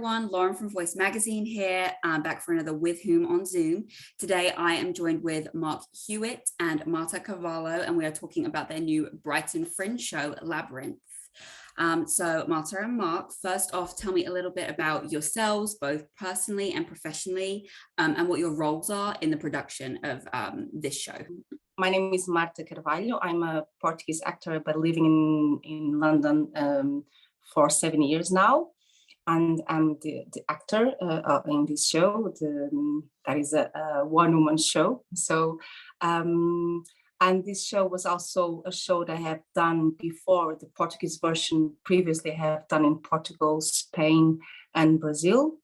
everyone, Lauren from Voice Magazine here. I'm back for another With Whom on Zoom. Today I am joined with Mark Hewitt and Marta Carvahlo, and we are talking about their new Brighton Fringe show, Labyrinth. So Marta and Mark, first off, tell me a little bit about yourselves, both personally and professionally, and what your roles are in the production of this show. My name is Marta Carvahlo. I'm a Portuguese actor, but living in London for 7 years now. And I'm the actor in this show. That is a one-woman show. So, and this show was also a show that I have done before. The Portuguese version previously I have done in Portugal, Spain, and Brazil.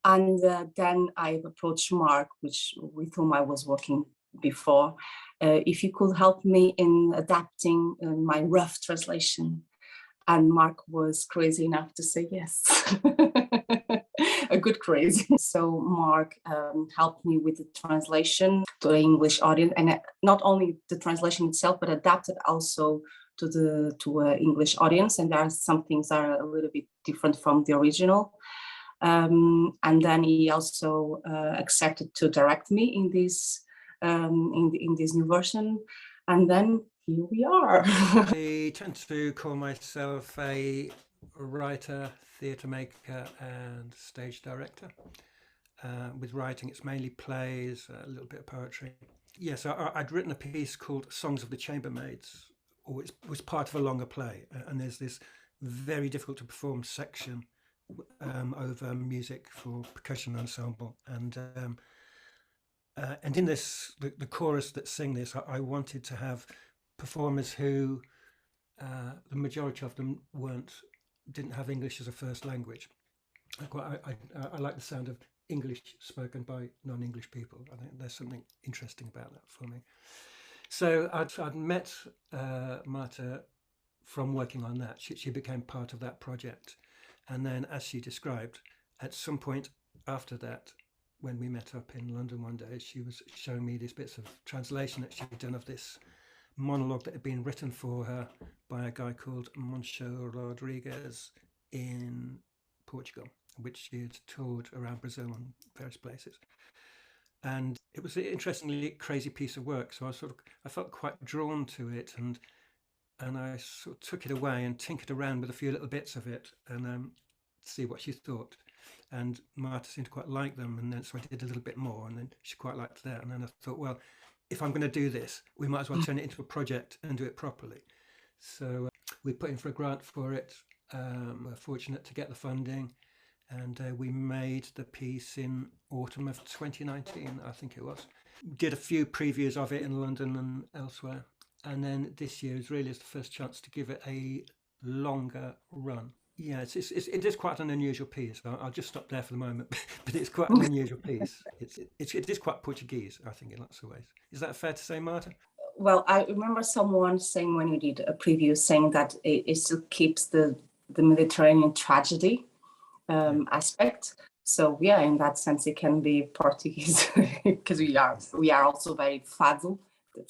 And then I approached Mark, with whom I was working before, if he could help me in adapting my rough translation. And Mark was crazy enough to say yes. A good crazy. So Mark helped me with the translation to the English audience, and not only the translation itself, but adapted also to an English audience. And there are some things that are a little bit different from the original. And then he also accepted to direct me in this new version. And then here we are. I tend to call myself a writer, theatre maker, and stage director. With writing, it's mainly plays, a little bit of poetry. Yes, I'd written a piece called Songs of the Chambermaids, or it was part of a longer play. And there's this very difficult to perform section over music for percussion ensemble. And in this, the chorus that sing this, I wanted to have performers who the majority of them didn't have English as a first language. I like the sound of English spoken by non-English people. I think there's something interesting about that for me. So I'd met Marta from working on that. She became part of that project. And then, as she described, at some point after that, when we met up in London one day, she was showing me these bits of translation that she'd done of this monologue that had been written for her by a guy called Moncho Rodriguez in Portugal, which she had toured around Brazil and various places. And it was an interestingly crazy piece of work. So I felt quite drawn to it, and I sort of took it away and tinkered around with a few little bits of it and see what she thought. And Marta seemed to quite like them, and then so I did a little bit more, and then she quite liked that. And then I thought, well, if I'm going to do this, we might as well turn it into a project and do it properly. So we put in for a grant for it. We're fortunate to get the funding, and we made the piece in autumn of 2019, I think it was. Did a few previews of it in London and elsewhere. And then this year is really the first chance to give it a longer run. Yeah, it is quite an unusual piece. I'll just stop there for the moment, but it's quite an unusual piece. It is quite Portuguese, I think, in lots of ways. Is that fair to say, Marta? Well, I remember someone saying when you did a preview, saying that it still keeps the Mediterranean tragedy aspect. So yeah, in that sense, it can be Portuguese because we are also very fado.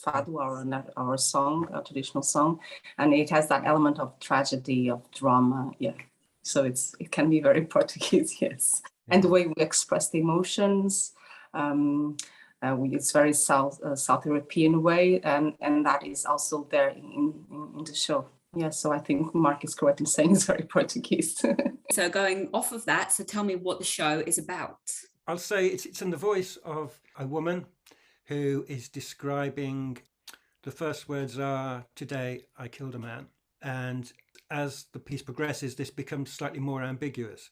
Fado, our song, our traditional song, and it has that element of tragedy, of drama. Yeah, so it can be very Portuguese, yes. And the way we express the emotions, it's very South European way, and that is also there in the show. Yeah, so I think Mark is correct in saying it's very Portuguese. So going off of that, so tell me what the show is about. I'll say it's in the voice of a woman who is describing, the first words are, "Today I killed a man." And as the piece progresses, this becomes slightly more ambiguous,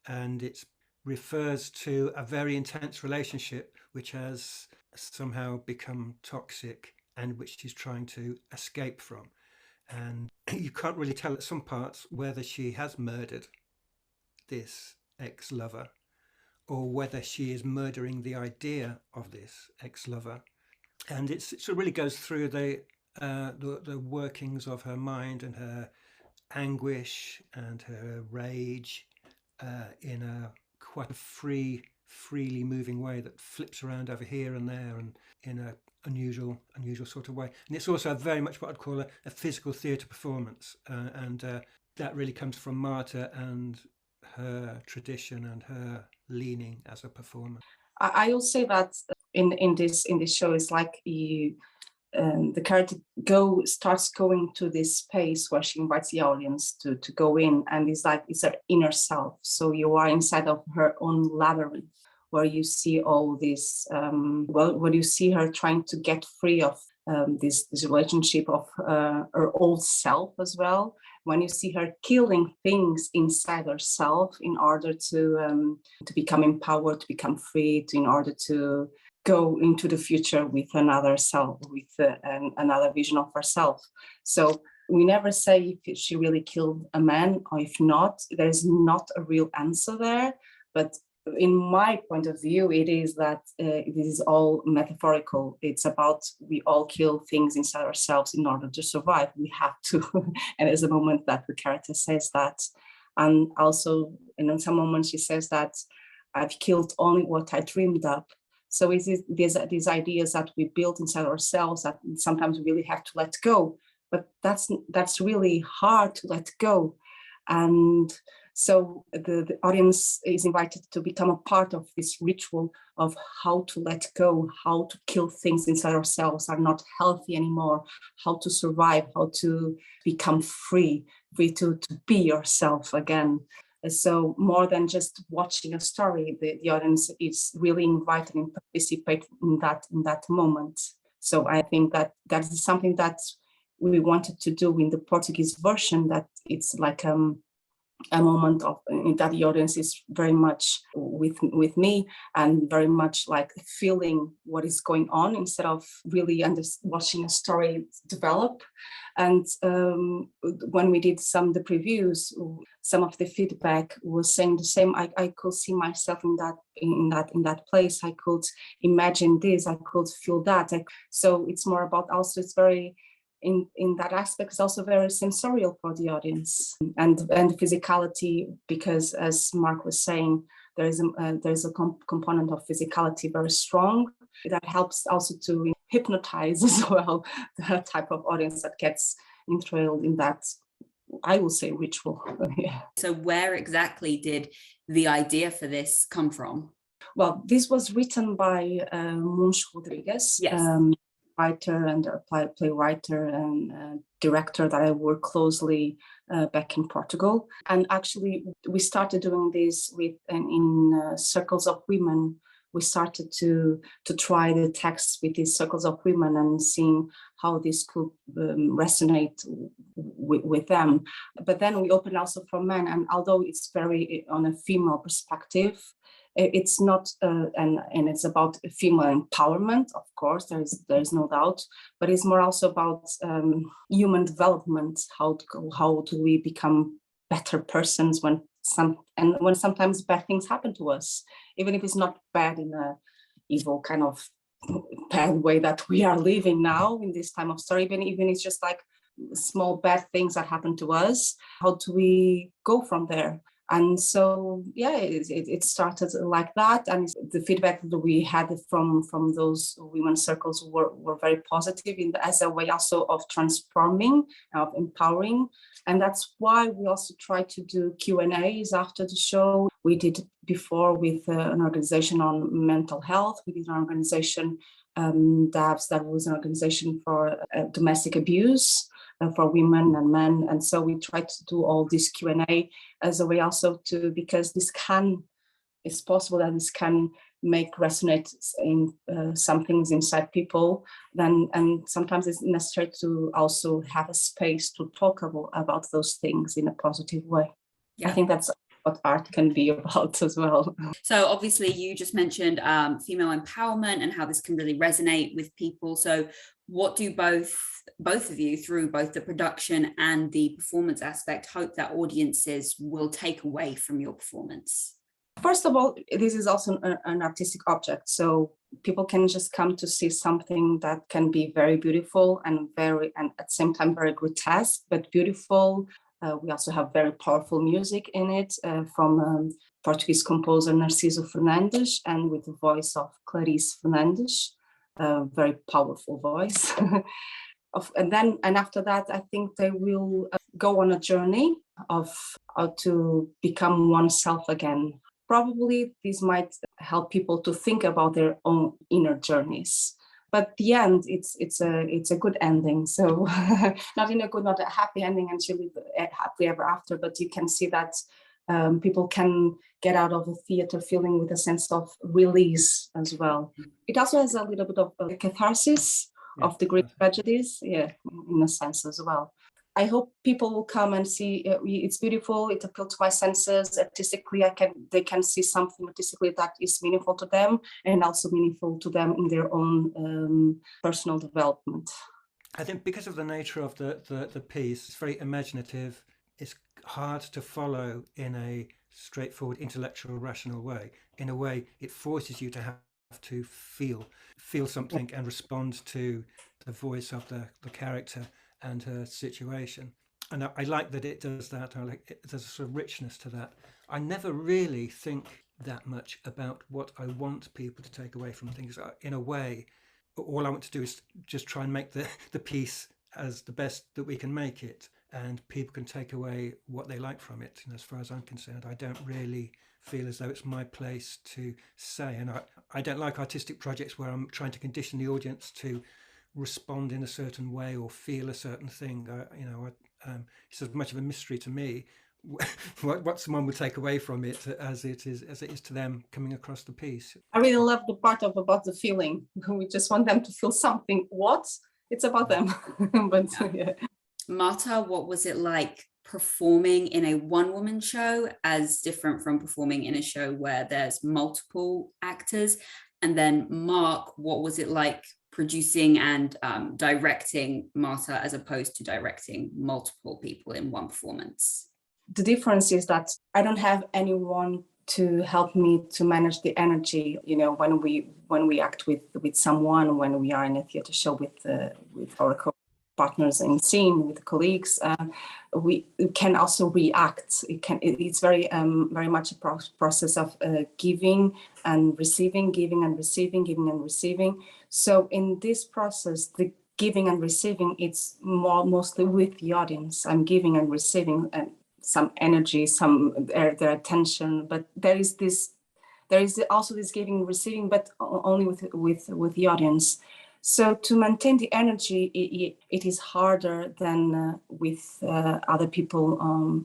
and it refers to a very intense relationship which has somehow become toxic and which she's trying to escape from. And you can't really tell at some parts whether she has murdered this ex-lover or whether she is murdering the idea of this ex-lover. And it really goes through the workings of her mind and her anguish and her rage in a quite a freely moving way that flips around over here and there and in a unusual sort of way. And it's also very much what I'd call a physical theatre performance. And that really comes from Marta and her tradition and her leaning as a performer? I will say that in this show, it's like the character starts going to this space where she invites the audience to go in, and it's like it's her inner self. So you are inside of her own labyrinth, where you see all this. When you see her trying to get free of this relationship of her old self as well. When you see her killing things inside herself in order to become empowered, to become free, in order to go into the future with another self, with another vision of herself. So we never say if she really killed a man or if not. There's not a real answer there. But in my point of view, it is that this is all metaphorical. It's about we all kill things inside ourselves in order to survive. We have to. And there's a moment that the character says that. And also, in some moments, she says that I've killed only what I dreamed up. So it's these ideas that we build inside ourselves that sometimes we really have to let go. But that's really hard to let go. And so the audience is invited to become a part of this ritual of how to let go, how to kill things inside ourselves are not healthy anymore, how to survive, how to become free to be yourself again. So more than just watching a story, the audience is really invited and participate in that moment. So I think that is something that we wanted to do in the Portuguese version, that it's like a moment of that the audience is very much with me and very much like feeling what is going on instead of really watching a story develop. And when we did the previews, some of the feedback was saying the same. I could see myself in that place. I could imagine this. I could feel that. So it's more about also it's very. In that aspect, it's also very sensorial for the audience and physicality, because as Mark was saying, there is a component of physicality very strong that helps also to hypnotize as well the type of audience that gets enthralled in that, I will say, ritual. Yeah. So where exactly did the idea for this come from? Well, this was written by Munch Rodrigues. Yes. Writer and playwright and director that I work closely back in Portugal. And actually, we started doing this in circles of women. We started to try the text with these circles of women and seeing how this could resonate with them. But then we opened also for men, and although it's very on a female perspective, it's not, and it's about female empowerment, of course, there's no doubt, but it's more also about human development. How do we become better persons when sometimes bad things happen to us, even if it's not bad in a evil kind of bad way that we are living now in this time of story, even it's just like small bad things that happen to us. How do we go from there? And so, yeah, it started like that. And the feedback that we had from those women's circles were very positive as a way also of transforming, of empowering. And that's why we also try to do Q&As after the show. We did before with an organization on mental health. We did an organization, DAVS, that was an organization for domestic abuse. For women and men, and so we try to do all this Q&A as a way also to, because it's possible that this can make resonate in some things inside people, and sometimes it's necessary to also have a space to talk about those things in a positive way. Yeah. I think that's what art can be about as well. So obviously you just mentioned female empowerment and how this can really resonate with people. So what do both of you, through both the production and the performance aspect, hope that audiences will take away from your performance? First of all, this is also an artistic object, so people can just come to see something that can be very beautiful and at the same time very grotesque, but beautiful. We also have very powerful music in it from Portuguese composer Narciso Fernandes, and with the voice of Clarice Fernandes, a very powerful voice. And after that, I think they will go on a journey of how to become oneself again. Probably this might help people to think about their own inner journeys. But the end, it's a good ending. So not a happy ending and you live happily ever after, but you can see that people can get out of the theater feeling with a sense of release as well. It also has a little bit of a catharsis of the Greek tragedies, in a sense as well. I hope people will come and see. It's beautiful. It appealed to my senses artistically. They can see something artistically that is meaningful to them and also meaningful to them in their own personal development. I think because of the nature of the piece, it's very imaginative. It's hard to follow in a straightforward, intellectual, rational way. In a way, it forces you to have to feel something and respond to the voice of the character and her situation. And I like that it does that. There's a sort of richness to that. I never really think that much about what I want people to take away from things. In a way, all I want to do is just try and make the piece as the best that we can make it, and people can take away what they like from it. And as far as I'm concerned, I don't really feel as though it's my place to say. And I don't like artistic projects where I'm trying to condition the audience to respond in a certain way or feel a certain thing. It's as much of a mystery to me what someone will take away from it as it is to them coming across the piece. I really love the part about the feeling. We just want them to feel something. What? It's about them. But yeah. Marta, what was it like performing in a one-woman show as different from performing in a show where there's multiple actors? And then Mark, what was it like producing and directing Marta as opposed to directing multiple people in one performance? The difference is that I don't have anyone to help me to manage the energy. When we act with someone, when we are in a theater show with our partners in scene, with colleagues, we can also react. It's very much a process of giving and receiving, giving and receiving, giving and receiving. So in this process, the giving and receiving, it's mostly with the audience. I'm giving and receiving and some energy, some their attention, but there is also this giving and receiving, but only with the audience. So to maintain the energy, it is harder than with other people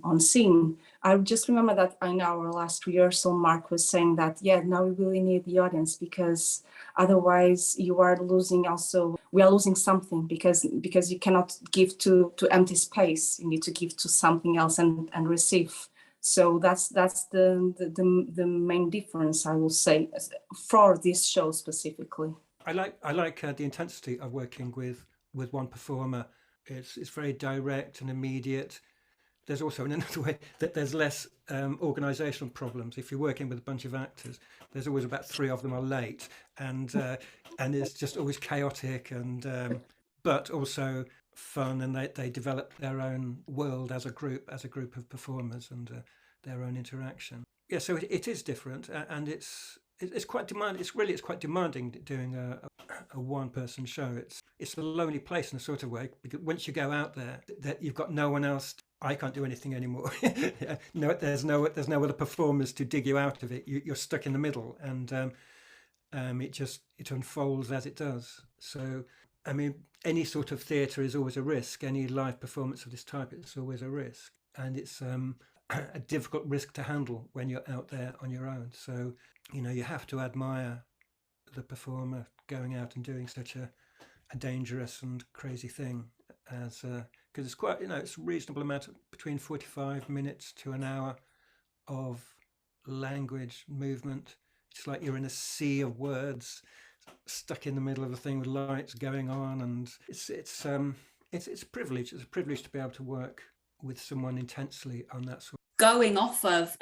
on scene. I just remember that in our last rehearsal, Mark was saying that, now we really need the audience, because otherwise we are losing something, because you cannot give to empty space. You need to give to something else and receive. So that's the main difference, I will say, for this show specifically. I like the intensity of working with one performer. It's very direct and immediate. There's also in another way that there's less organizational problems. If you're working with a bunch of actors, there's always about 3 of them are late, and it's just always chaotic and but also fun, and they develop their own world as a group of performers and their own interaction. Yeah, so it is different, and it's quite demanding. It's quite demanding doing a one-person show. It's a lonely place in a sort of way, because once you go out there, that you've got no one else. I can't do anything anymore. No, there's no other performers to dig you out of it. You're stuck in the middle, and it unfolds as it does. So, I mean, any sort of theatre is always a risk. Any live performance of this type, it's always a risk, and it's a difficult risk to handle when you're out there on your own. So, you have to admire the performer going out and doing such a dangerous and crazy thing, as because it's quite, it's a reasonable amount between 45 minutes to an hour of language movement. It's like you're in a sea of words stuck in the middle of a thing with lights going on, and it's a privilege. It's a privilege to be able to work with someone intensely on that sort. Going off of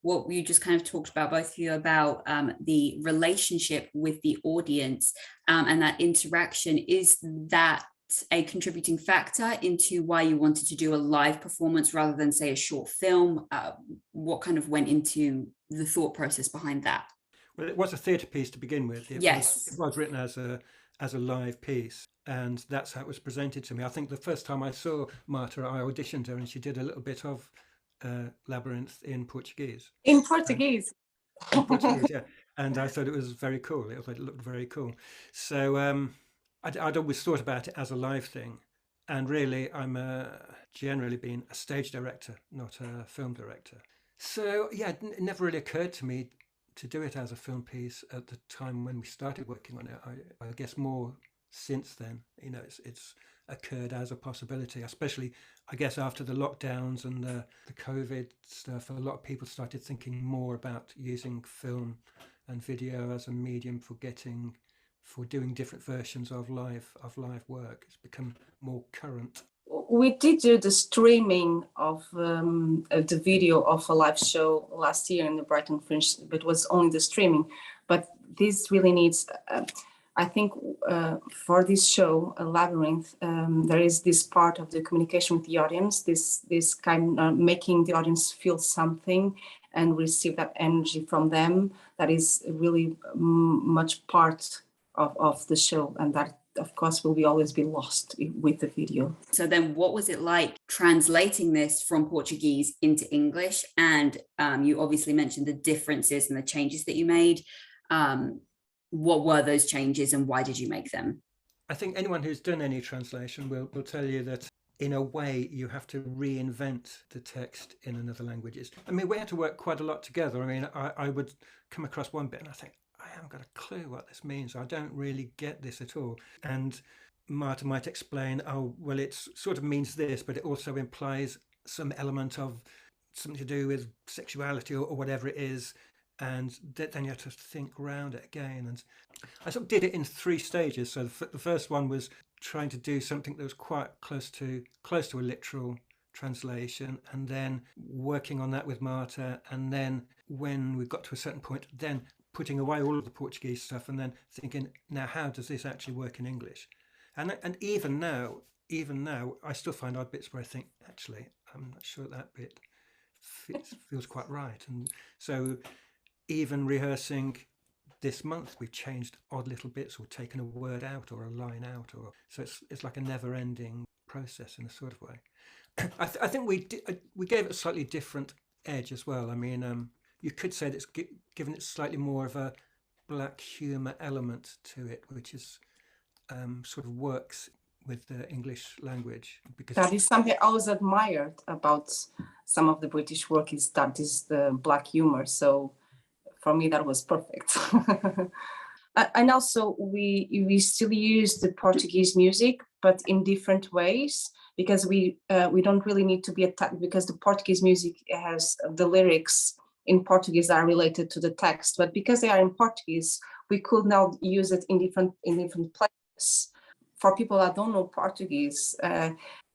what you just kind of talked about, both of you, about the relationship with the audience and that interaction, is that a contributing factor into why you wanted to do a live performance rather than, say, a short film? What kind of went into the thought process behind that? Well, it was a theatre piece to begin with. It was written as a live piece. and that's how it was presented to me. I think the first time I saw Marta, I auditioned her, and she did a little bit of Labyrinth in Portuguese. In Portuguese. In Portuguese, yeah. And I thought it was very cool. It looked very cool. So I'd always thought about it as a live thing. And really, I'm generally been a stage director, not a film director. So yeah, it never really occurred to me to do it as a film piece at the time when we started working on it. I guess more since then, it's occurred as a possibility, especially I guess after the lockdowns and the COVID stuff. A lot of people started thinking more about using film and video as a medium for doing different versions of live work. It's become more current. We did do the streaming of the video of a live show last year in the Brighton Fringe, but it was only the streaming. But this really needs, I think, for this show, Labyrinth, there is this part of the communication with the audience, this kind of making the audience feel something and receive that energy from them. That is really much part of the show, and that, of course, will always be lost with the video. So then what was it like translating this from Portuguese into English? And you obviously mentioned the differences and the changes that you made. What were those changes and why did you make them? I think anyone who's done any translation will tell you that in a way you have to reinvent the text in another languages. I mean, we had to work quite a lot together. I mean, I would come across one bit and I think, I haven't got a clue what this means. I don't really get this at all. And Marta might explain, oh, well, it sort of means this, but it also implies some element of something to do with sexuality or whatever it is. And then you have to think around it again. And I sort of did it in 3 stages. So the first one was trying to do something that was quite close to a literal translation, and then working on that with Marta. And then when we got to a certain point, then putting away all of the Portuguese stuff and then thinking, now how does this actually work in English? And even now, I still find odd bits where I think, actually, I'm not sure that bit feels quite right. And so even rehearsing this month, we've changed odd little bits or taken a word out or a line out, so it's like a never-ending process in a sort of way. I think we gave it a slightly different edge as well. I mean, you could say that it's given it slightly more of a black humour element to it, which is sort of works with the English language. Because that is something I always admired about some of the British work, is that is the black humour. So for me, that was perfect. And also we still use the Portuguese music, but in different ways, because we don't really need to be attached, because the Portuguese music has the lyrics in Portuguese are related to the text, but because they are in Portuguese, we could now use it in different places. For people that don't know Portuguese,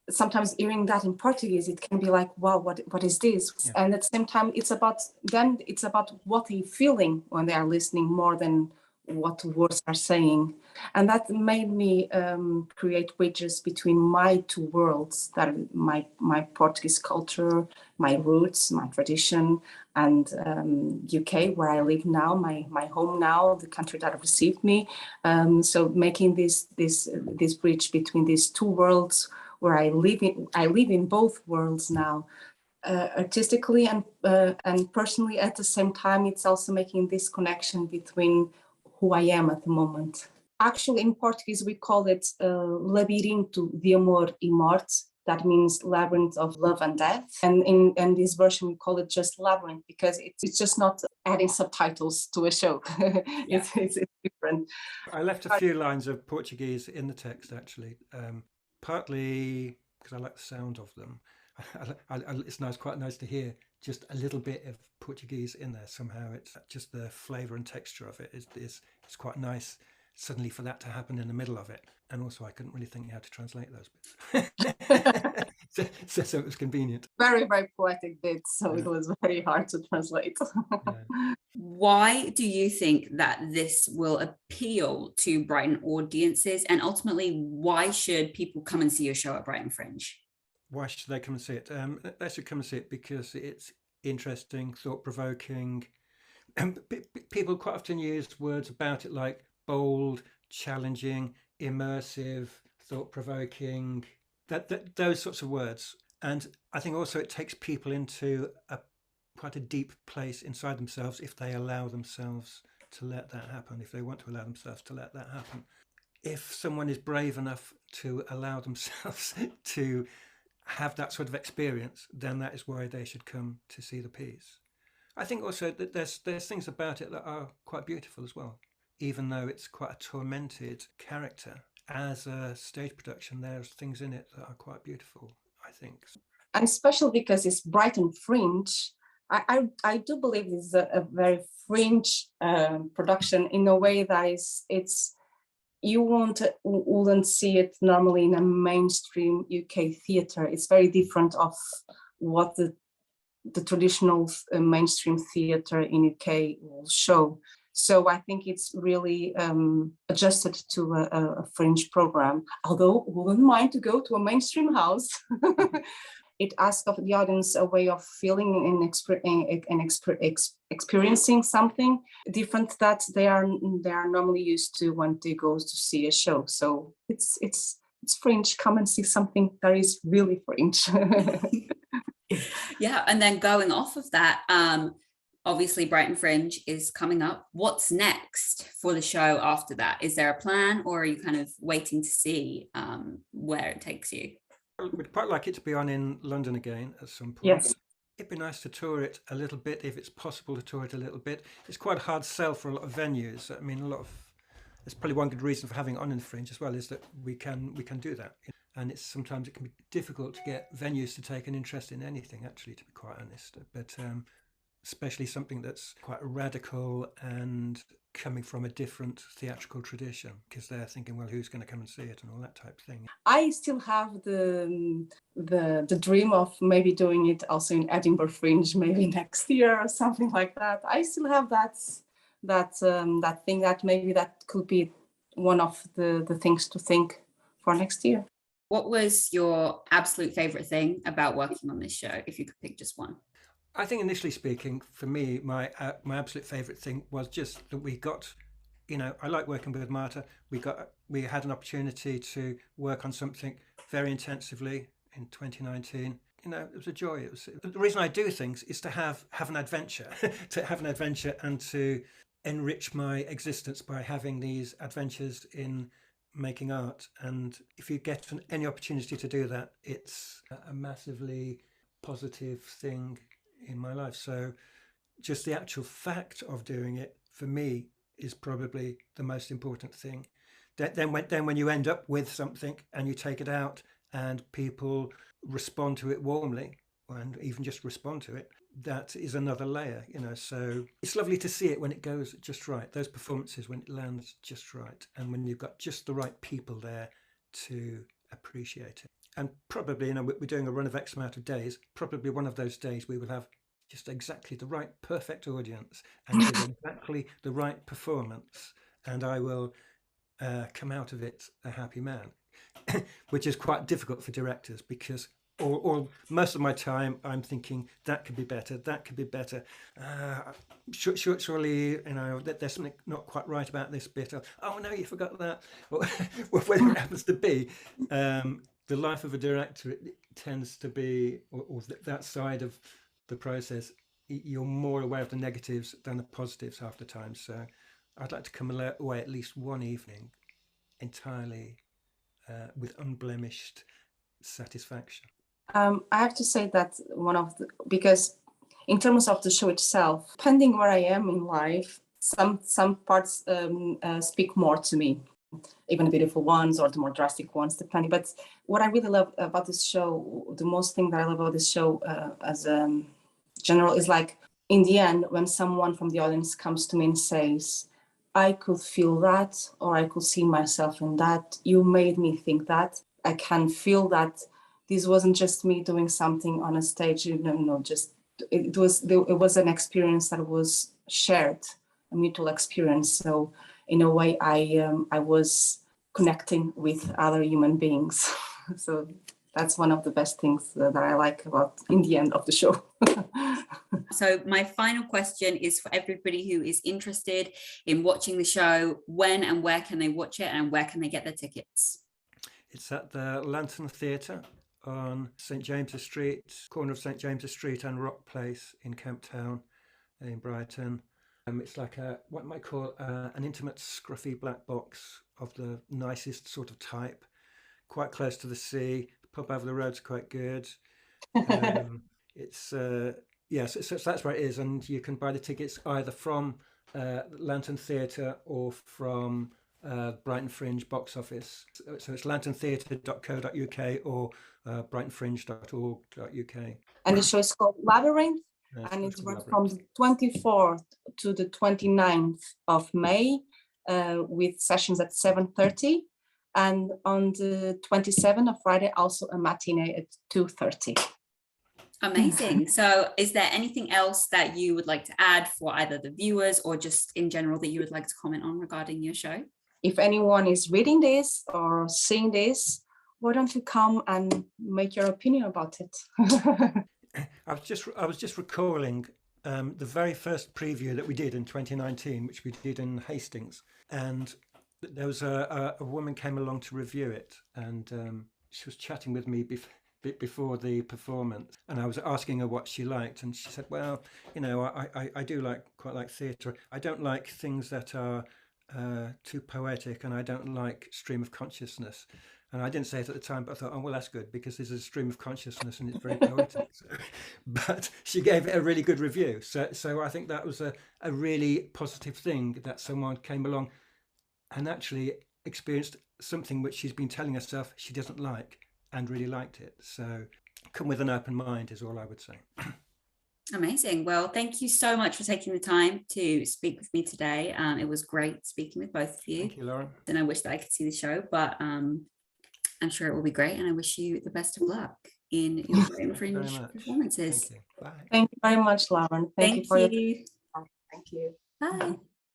sometimes hearing that in Portuguese, it can be like, wow, what is this? Yeah. And at the same time, it's about what they're feeling when they are listening more than what words are saying. And that made me create bridges between my 2 worlds, that my Portuguese culture, my roots, my tradition, and UK, where I live now, my home now, the country that received me. So making this bridge between these 2 worlds, where I live in both worlds now, artistically and personally at the same time. It's also making this connection between who I am at the moment. Actually, in Portuguese, we call it Labyrinto de Amor e Morte. That means labyrinth of love and death. And in this version, we call it just Labyrinth, because it's just not adding subtitles to a show. Yeah. It's different. I left a few lines of Portuguese in the text, actually, partly because I like the sound of them. It's quite nice to hear just a little bit of Portuguese in there. Somehow it's just the flavour and texture of it is quite nice suddenly for that to happen in the middle of it. And also I couldn't really think how to translate those bits. so it was convenient. Very, very poetic bits, so yeah. It was very hard to translate. Yeah. Why do you think that this will appeal to Brighton audiences, and ultimately why should people come and see your show at Brighton Fringe? Why should they come and see it? They should come and see it because it's interesting, thought-provoking. People quite often use words about it like bold, challenging, immersive, thought-provoking, those sorts of words. And I think also it takes people into quite a deep place inside themselves if they allow themselves to let that happen, if they want to allow themselves to let that happen. If someone is brave enough to allow themselves to have that sort of experience, then that is why they should come to see the piece. I think also that there's things about it that are quite beautiful as well, even though it's quite a tormented character. As a stage production, there's things in it that are quite beautiful, I think. And special because it's Brighton Fringe. I do believe it's a very fringe production in a way that it's you wouldn't see it normally in a mainstream UK theatre. It's very different of what the traditional mainstream theatre in UK will show. So I think it's really adjusted to a fringe program, although wouldn't mind to go to a mainstream house. It asks of the audience a way of feeling and experiencing something different that they are normally used to when they go to see a show. So it's fringe. Come and see something that is really fringe. Yeah, and then going off of that, obviously Brighton Fringe is coming up. What's next for the show after that? Is there a plan, or are you kind of waiting to see where it takes you? We'd quite like it to be on in London again at some point. Yes. It'd be nice to tour it a little bit, if it's possible to tour it a little bit. It's quite a hard sell for a lot of venues. I mean, there's probably one good reason for having it on in the Fringe as well, is that we can do that. And sometimes it can be difficult to get venues to take an interest in anything, actually, to be quite honest. But especially something that's quite radical and coming from a different theatrical tradition, because they're thinking, well, who's going to come and see it and all that type of thing. I still have the dream of maybe doing it also in Edinburgh Fringe, maybe next year or something like that. I still have that thing that maybe that could be one of the things to think for next year. What was your absolute favorite thing about working on this show, if you could pick just one? I think initially speaking, for me, my absolute favourite thing was just that we got, I like working with Marta. We had an opportunity to work on something very intensively in 2019. It was a joy. The reason I do things is to have an adventure, and to enrich my existence by having these adventures in making art. And if you get any opportunity to do that, it's a massively positive thing in my life. So just the actual fact of doing it for me is probably the most important thing. Then when you end up with something and you take it out and people respond to it warmly, and even just respond to it, that is another layer, so it's lovely to see it when it goes just right, those performances when it lands just right, and when you've got just the right people there to appreciate it. And probably, we're doing a run of X amount of days. Probably one of those days we will have just exactly the right perfect audience and give exactly the right performance. And I will come out of it a happy man, which is quite difficult for directors, because or most of my time I'm thinking that could be better, that could be better. Surely, there's something not quite right about this bit. Oh no, you forgot that. Or whether it happens to be. The life of a director, it tends to be, or that side of the process, you're more aware of the negatives than the positives half the time. So I'd like to come away at least one evening entirely with unblemished satisfaction. I have to say that because in terms of the show itself, depending where I am in life, some parts speak more to me, even the beautiful ones or the more drastic ones, depending. But what I really love about this show, the most thing that I love about this show as general, is like, in the end, when someone from the audience comes to me and says, I could feel that, or I could see myself in that, you made me think that, I can feel that this wasn't just me doing something on a stage, just it was an experience that was shared, a mutual experience. So in a way, I was connecting with other human beings. So that's one of the best things that I like about in the end of the show. So my final question is for everybody who is interested in watching the show. When and where can they watch it, and where can they get their tickets? It's at the Lantern Theatre on St James's Street, corner of St James's Street and Rock Place in Kemp Town in Brighton. It's like what you might call an intimate, scruffy black box of the nicest sort of type, quite close to the sea. The pub over the road's quite good. It's yes, so that's where it is, and you can buy the tickets either from Lantern Theatre or from Brighton Fringe box office. So it's lanterntheatre.co.uk or brightonfringe.org.uk. And the show is called Labyrinth, and it runs from the 24th to the 29th of May with sessions at 7:30, and on the 27th of Friday also a matinee at 2:30. Amazing. So is there anything else that you would like to add for either the viewers or just in general that you would like to comment on regarding your show? If anyone is reading this or seeing this, why don't you come and make your opinion about it? I was just recalling the very first preview that we did in 2019, which we did in Hastings, and there was a woman came along to review it, and she was chatting with me before the performance, and I was asking her what she liked, and she said, well, you know, I do quite like theatre. I don't like things that are too poetic, and I don't like stream of consciousness. And I didn't say it at the time, but I thought, oh, well, that's good, because there's a stream of consciousness and it's very poetic. But she gave it a really good review. So I think that was a really positive thing, that someone came along and actually experienced something which she's been telling herself she doesn't like and really liked it. So come with an open mind is all I would say. Amazing. Well, thank you so much for taking the time to speak with me today. It was great speaking with both of you. Thank you, Lauren. And I wish that I could see the show, but I'm sure it will be great. And I wish you the best of luck in your Brighton Fringe performances. Thank you. Bye. Thank you very much, Lauren. Thank you for your time. Thank you. Bye.